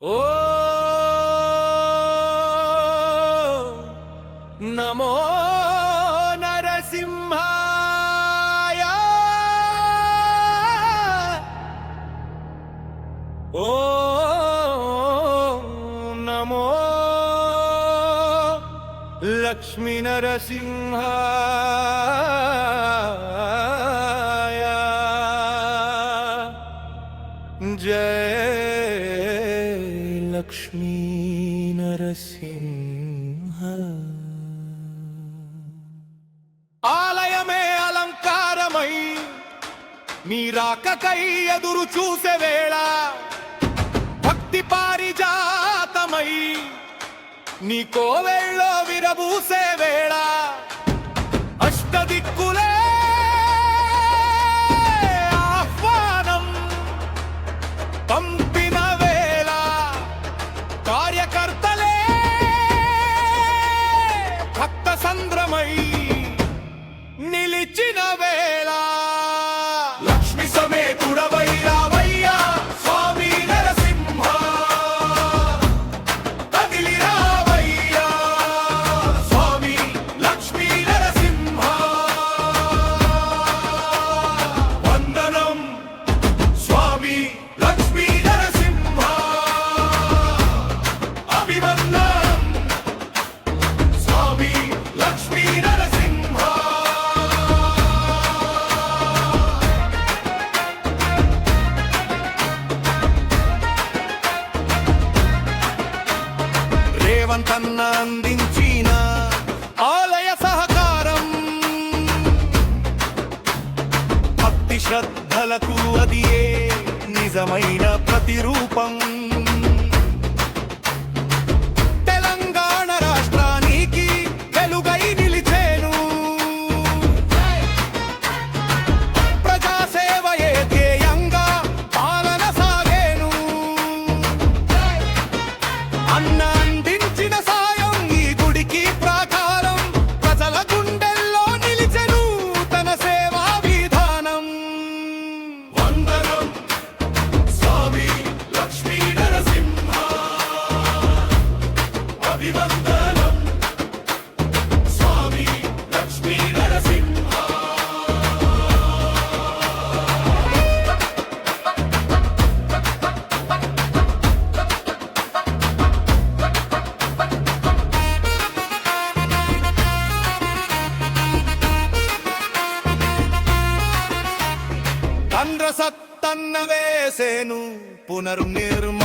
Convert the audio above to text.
ఓ నమో నరసింహాయ ఓ నమో లక్ష్మీ నరసింహాయ జయ లక్ష్మీ నరసింహ. ఆలయమే అలంకారమై నీ రాకకై ఎదురు చూసే వేళ, భక్తి పారిజాతమై నీ కోవెళ్ళో విరబూసే వేళ, అష్టదిక్కులే ఆహ్వానం పంపిన వేళ, కార్యకర్తలే భక్త సంద్రమై నిలిచిన వేళ, లక్ష్మి సమేతుడవై రావయ్యా స్వామి నరసింహ, కదిలి రావయ్యా స్వామి లక్ష్మీ నరసింహ. వందనం స్వామి లక్ష్మీ నరసింహ, అభివందనం స్వామి లక్ష్మీ నరసింహ. రేవంతన్న అందించిన ఆలయ సహకారం, భక్తి శ్రద్ధలకు అదియే నిజమైన ప్రతిరూపం. తెలంగాణ రాష్ట్రానికి వెలుగై నిలిచేను, ప్రజాసేవయే ధ్యేయంగా పాలన సాగేను. అన్న అందించిన సాయం ఈ గుడికి ప్రాకారం, ప్రజల గుండెల్లో నిలిచెను తన సేవా విధానం. వందనం స్వామి లక్ష్మీ నరసింహ, అభివందనం స్వామి లక్ష్మీ నరసింహ. తండ్ర సత్తన్న వేసేను పునర్నిర్మాణం,